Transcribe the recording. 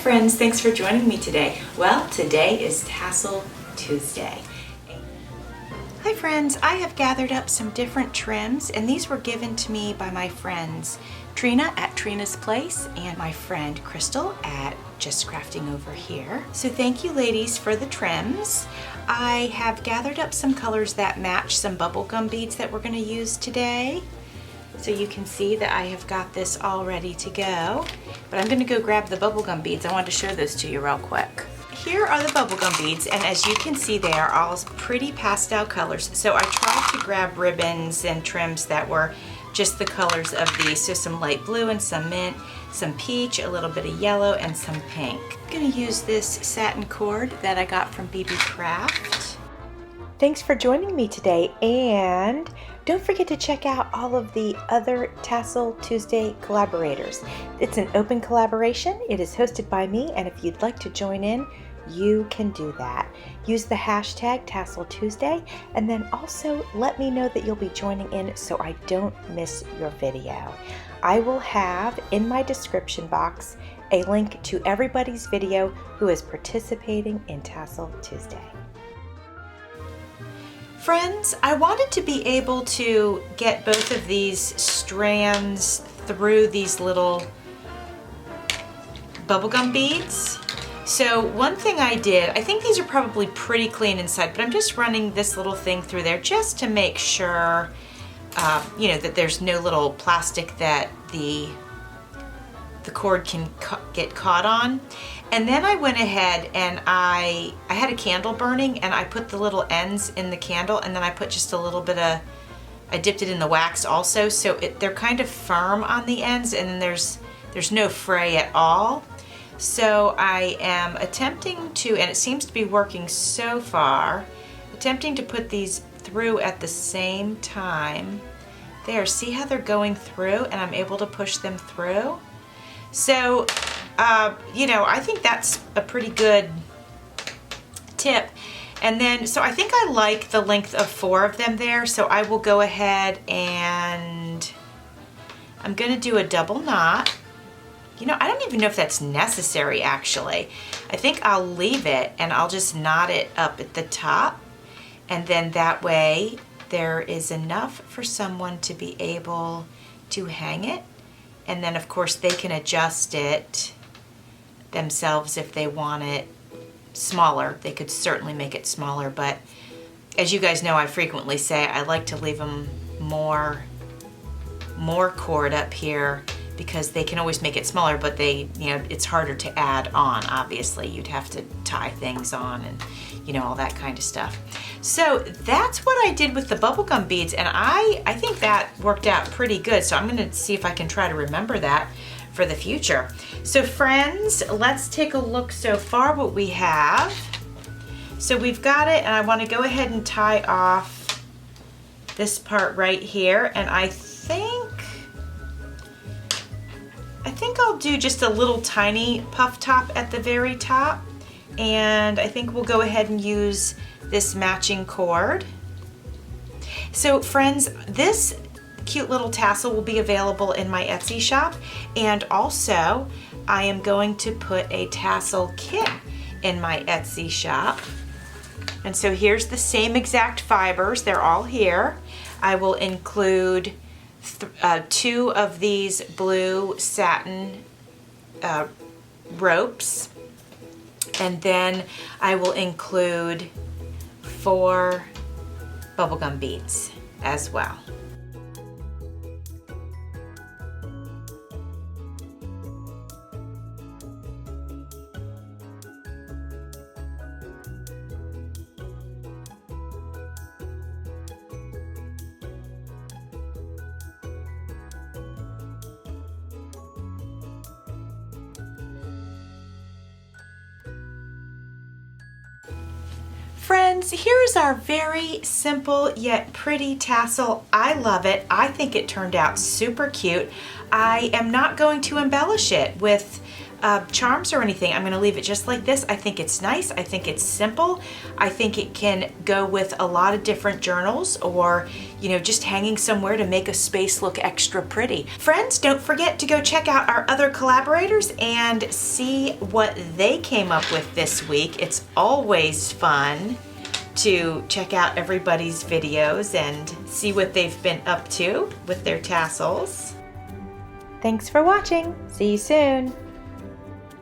friends, thanks for joining me today. Well, today is Tassel Tuesday. Hi friends, I have gathered up some different trims and these were given to me by my friends Trina at Trina's Place and my friend Crystal at Just Crafting over here. So thank you ladies for the trims. I have gathered up some colors that match some bubblegum beads that we're going to use today. So you can see that I have got this all ready to go. But I'm going to go grab the bubblegum beads. I wanted to show those to you real quick. Here are the bubblegum beads, and as you can see they are all pretty pastel colors. So I tried to grab ribbons and trims that were just the colors of these. So some light blue and some mint, some peach, a little bit of yellow, and some pink. I'm going to use this satin cord that I got from BB Craft. Thanks for joining me today, and don't forget to check out all of the other Tassel Tuesday collaborators. It's an open collaboration. It is hosted by me, and if you'd like to join in, you can do that. Use the hashtag Tassel Tuesday, and then also let me know that you'll be joining in so I don't miss your video. I will have in my description box a link to everybody's video who is participating in Tassel Tuesday. Friends, I wanted to be able to get both of these strands through these little bubblegum beads. So one thing I did, I think these are probably pretty clean inside, but I'm just running this little thing through there just to make sure, you know, that there's no little plastic that the cord can get caught on. And then I went ahead and I had a candle burning and I put the little ends in the candle, and then I put just a little bit of, I dipped it in the wax also, so they're kind of firm on the ends, and then there's no fray at all. So I am attempting to, and it seems to be working so far, attempting to put these through at the same time. There, see how they're going through and I'm able to push them through? So, you know, I think that's a pretty good tip. And then, so I think I like the length of 4 of them there, so I will go ahead and I'm going to do a double knot. You know, I don't even know if that's necessary actually. I think I'll leave it and I'll just knot it up at the top, and then that way there is enough for someone to be able to hang it. And then of course they can adjust it themselves if they want it smaller. They could certainly make it smaller, but as you guys know, I frequently say I like to leave them more cord up here because they can always make it smaller, but they, you know, it's harder to add on, obviously. You'd have to tie things on and, you know, all that kind of stuff. So that's what I did with the bubblegum beads, and I think that worked out pretty good. So I'm gonna see if I can try to remember that for the future. So friends, let's take a look so far what we have. So we've got it, and I wanna go ahead and tie off this part right here, and I think I'll do just a little tiny puff top at the very top, and I think we'll go ahead and use this matching cord. So friends, this cute little tassel will be available in my Etsy shop, and also I am going to put a tassel kit in my Etsy shop. And so here's the same exact fibers, they're all here. I will include 2 of these blue satin ropes, and then I will include 4 bubblegum beads as well. Friends, here's our very simple yet pretty tassel. I love it. I think it turned out super cute. I am not going to embellish it with charms or anything. I'm gonna leave it just like this. I think it's nice. I think it's simple. I think it can go with a lot of different journals, or, you know, just hanging somewhere to make a space look extra pretty. Friends, don't forget to go check out our other collaborators and see what they came up with this week. It's always fun to check out everybody's videos and see what they've been up to with their tassels. Thanks for watching. See you soon.